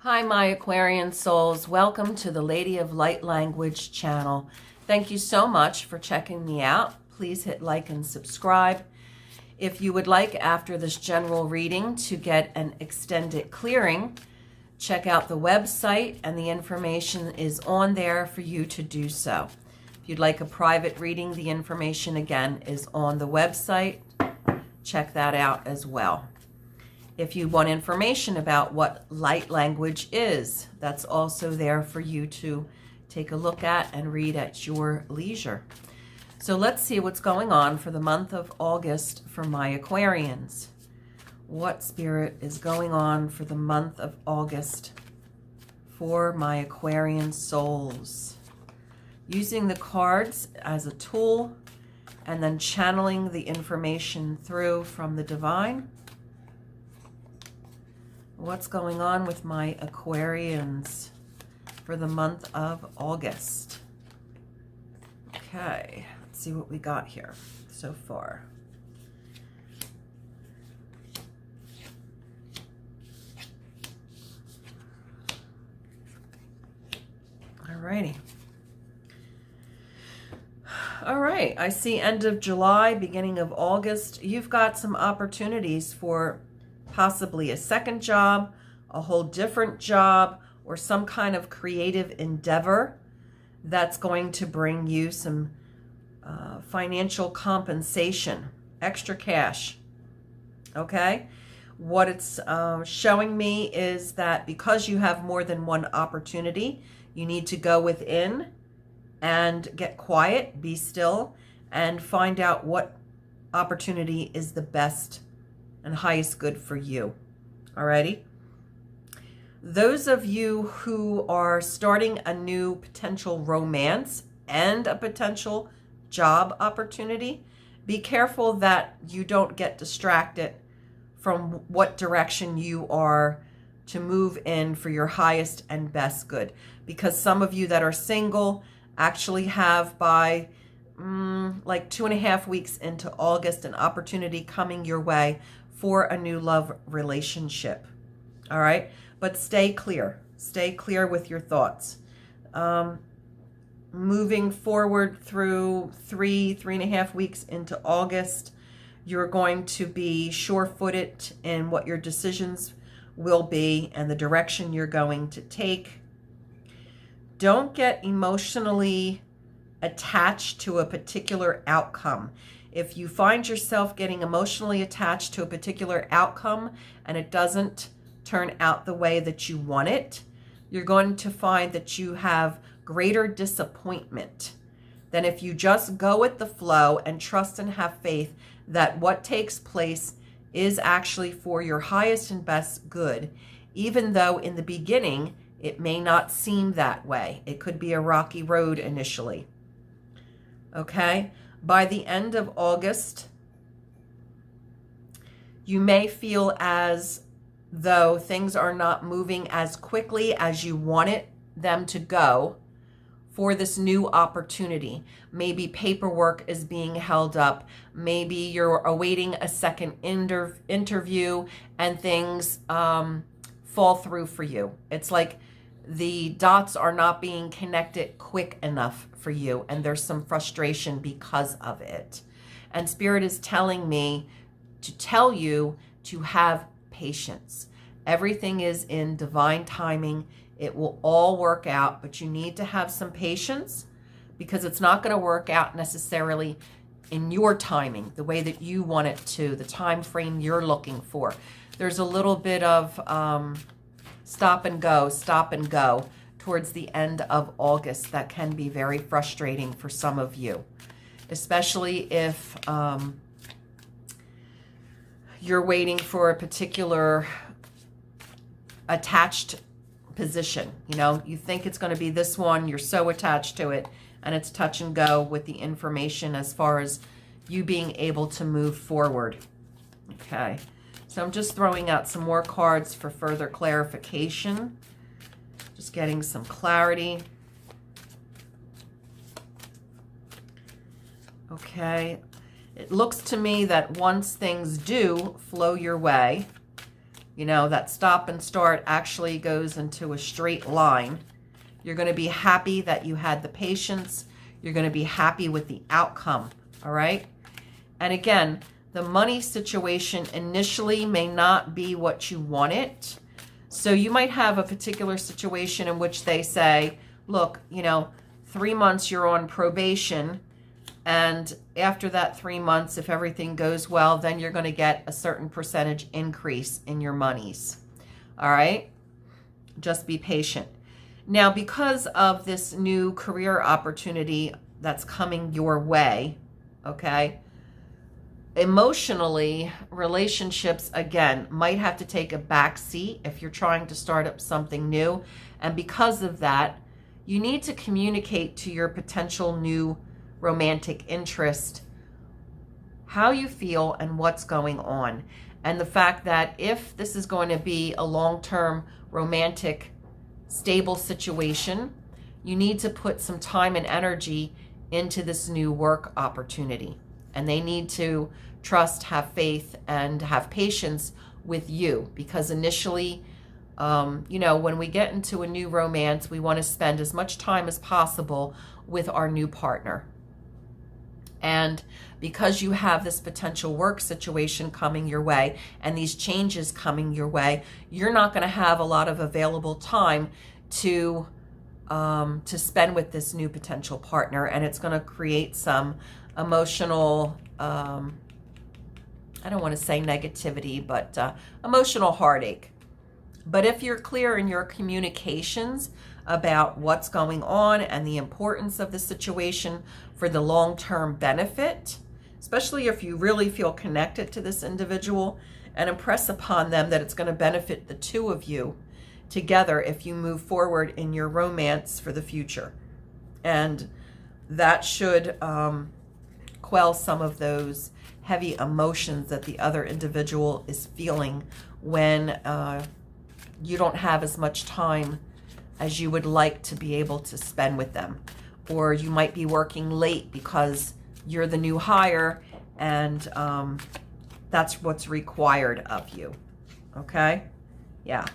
Hi, my Aquarian souls. Welcome to the Lady of Light Language channel. Thank you so much for checking me out. Please hit like and subscribe. If you would like, after this general reading, to get an extended clearing, check out the website and the information is on there for you to do so. If you'd like a private reading, the information again is on the website. Check that out as well. If you want information about what light language is, that's also there for you to take a look at and read at your leisure. So let's see what's going on for the month of August for my Aquarians. What spirit is going on for the month of August for my Aquarian souls? Using the cards as a tool and then channeling the information through from the divine. What's going on with my Aquarians for the month of August? Okay, let's see what we got here so far. Alrighty. All right, I see end of July, beginning of August. You've got some opportunities for possibly a second job, a whole different job, or some kind of creative endeavor that's going to bring you some financial compensation, extra cash. Okay? What it's showing me is that because you have more than one opportunity, you need to go within and get quiet, be still, and find out what opportunity is the best and highest good for you. Alrighty? Those of you who are starting a new potential romance and a potential job opportunity, be careful that you don't get distracted from what direction you are to move in for your highest and best good. Because some of you that are single actually have by like 2.5 weeks into August an opportunity coming your way for a new love relationship. All right? But stay clear. Stay clear with your thoughts. Moving forward through 3.5 weeks into August, you're going to be sure-footed in what your decisions will be and the direction you're going to take. Don't get emotionally attached to a particular outcome. If you find yourself getting emotionally attached to a particular outcome and it doesn't turn out the way that you want it, you're going to find that you have greater disappointment than if you just go with the flow and trust and have faith that what takes place is actually for your highest and best good, even though in the beginning it may not seem that way. It could be a rocky road initially. Okay? By the end of August, you may feel as though things are not moving as quickly as you wanted them to go for this new opportunity. Maybe paperwork is being held up. Maybe you're awaiting a second interview and things fall through for you. It's like the dots are not being connected quick enough for you, and there's some frustration because of it. And Spirit is telling me to tell you to have patience. Everything is in divine timing. It will all work out, but you need to have some patience because it's not going to work out necessarily in your timing, the way that you want it to, the time frame you're looking for. There's a little bit of stop and go towards the end of August. That can be very frustrating for some of you, especially if you're waiting for a particular attached position. You know, you think it's going to be this one, you're so attached to it, and it's touch and go with the information as far as you being able to move forward. Okay. So I'm just throwing out some more cards for further clarification. Just getting some clarity. Okay. It looks to me that once things do flow your way, You know, that stop and start actually goes into a straight line. You're going to be happy that you had the patience. You're going to be happy with the outcome, all right? And again, the money situation initially may not be what you want it. So you might have a particular situation in which they say, look, you know, 3 months you're on probation, and after that 3 months, if everything goes well, then you're going to get a certain percentage increase in your monies. All right? Just be patient. Now, because of this new career opportunity that's coming your way, okay, emotionally, relationships, again, might have to take a back seat if you're trying to start up something new. And because of that, you need to communicate to your potential new romantic interest how you feel and what's going on. And the fact that if this is going to be a long-term romantic stable situation, you need to put some time and energy into this new work opportunity. And they need to trust, have faith, and have patience with you, because initially, you know, when we get into a new romance, we want to spend as much time as possible with our new partner. And because you have this potential work situation coming your way and these changes coming your way, you're not going to have a lot of available time to spend with this new potential partner, and it's going to create some emotional, I don't want to say negativity, but emotional heartache. But if you're clear in your communications about what's going on and the importance of the situation for the long-term benefit, especially if you really feel connected to this individual, and impress upon them that it's going to benefit the two of you together if you move forward in your romance for the future. And that should quell some of those heavy emotions that the other individual is feeling when you don't have as much time as you would like to be able to spend with them. Or you might be working late because you're the new hire, and that's what's required of you. Okay? Yeah.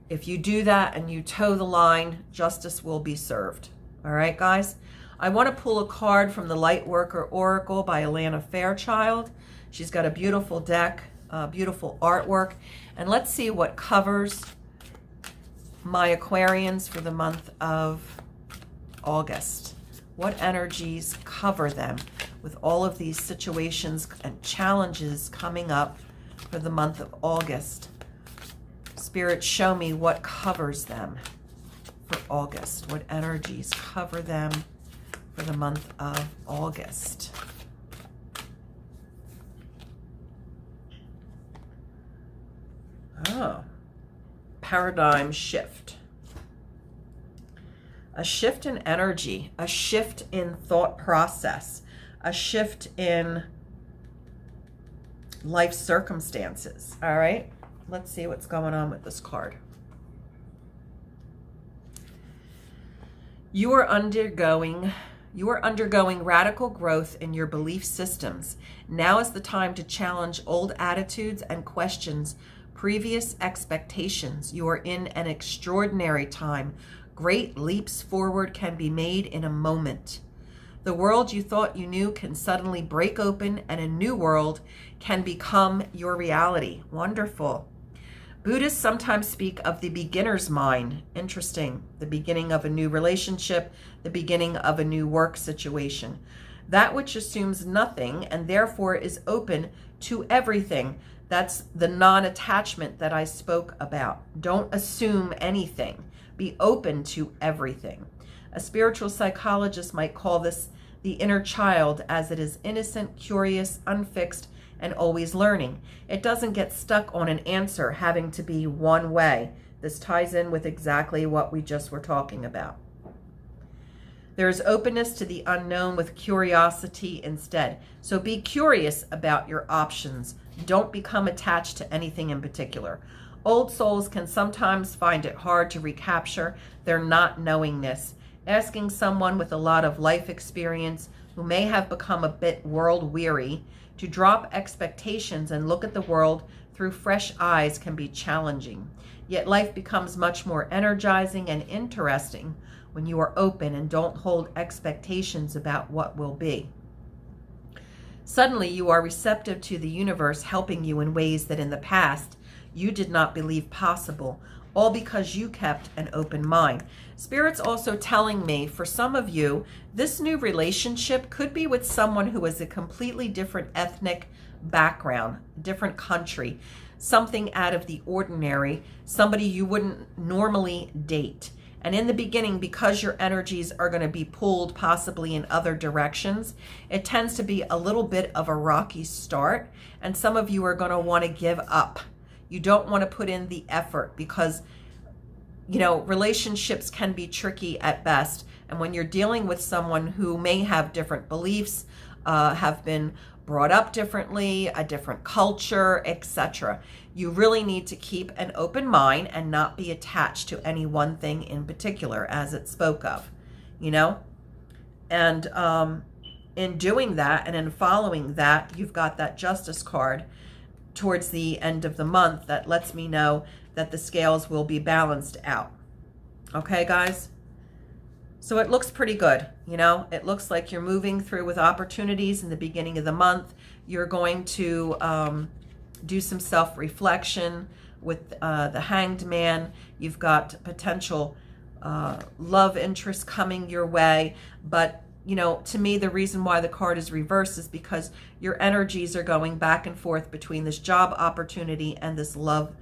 If you do that and you toe the line, justice will be served. All right, guys? I want to pull a card from the Lightworker Oracle by Alana Fairchild. She's got a beautiful deck, beautiful artwork. And let's see what covers my Aquarians for the month of August. What energies cover them with all of these situations and challenges coming up for the month of August? Spirit, show me what covers them for August. What energies cover them for the month of August? Oh, paradigm shift. A shift in energy, a shift in thought process, a shift in life circumstances. All right, let's see what's going on with this card. You are undergoing radical growth in your belief systems. Now is the time to challenge old attitudes and questions previous expectations. You are in an extraordinary time. Great leaps forward can be made in a moment. The world you thought you knew can suddenly break open, and a new world can become your reality. Wonderful. Buddhists sometimes speak of the beginner's mind. Interesting. The beginning of a new relationship, the beginning of a new work situation. That which assumes nothing and therefore is open to everything. That's the non-attachment that I spoke about. Don't assume anything. Be open to everything. A spiritual psychologist might call this the inner child, as it is innocent, curious, unfixed, and always learning. It doesn't get stuck on an answer having to be one way. This ties in with exactly what we just were talking about. There is openness to the unknown with curiosity instead. So be curious about your options. Don't become attached to anything in particular. Old souls can sometimes find it hard to recapture their not knowingness. Asking someone with a lot of life experience who may have become a bit world weary, to drop expectations and look at the world through fresh eyes can be challenging. Yet life becomes much more energizing and interesting when you are open and don't hold expectations about what will be. Suddenly you are receptive to the universe helping you in ways that in the past you did not believe possible, all because you kept an open mind. Spirit's also telling me, for some of you, this new relationship could be with someone who is a completely different ethnic background, different country, something out of the ordinary, somebody you wouldn't normally date. And in the beginning, because your energies are going to be pulled possibly in other directions, it tends to be a little bit of a rocky start, and some of you are going to want to give up. You don't want to put in the effort because, you know, relationships can be tricky at best. And when you're dealing with someone who may have different beliefs, have been brought up differently, a different culture, etc., you really need to keep an open mind and not be attached to any one thing in particular, as it spoke of, you know? And in doing that and in following that, you've got that Justice card towards the end of the month that lets me know that the scales will be balanced out. Okay, guys? So it looks pretty good, you know? It looks like you're moving through with opportunities in the beginning of the month. You're going to do some self-reflection with the Hanged Man. You've got potential love interest coming your way, but you know, to me, the reason why the card is reversed is because your energies are going back and forth between this job opportunity and this love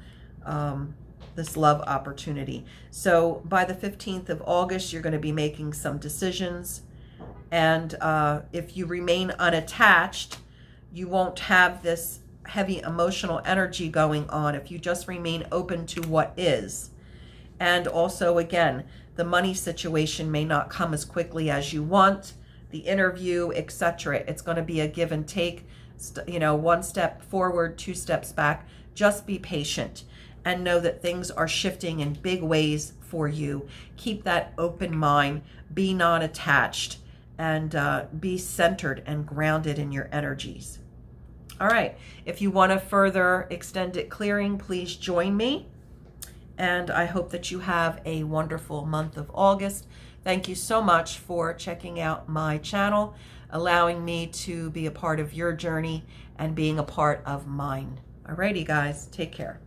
opportunity. So by the 15th of August, you're going to be making some decisions. And if you remain unattached, you won't have this heavy emotional energy going on if you just remain open to what is. And also, again, the money situation may not come as quickly as you want, the interview, etc. It's going to be a give and take, you know, one step forward, two steps back. Just be patient and know that things are shifting in big ways for you. Keep that open mind, be non-attached, and be centered and grounded in your energies. All right, if you want a further extended clearing, please join me. And I hope that you have a wonderful month of August. Thank you so much for checking out my channel, allowing me to be a part of your journey and being a part of mine. Alrighty, guys, take care.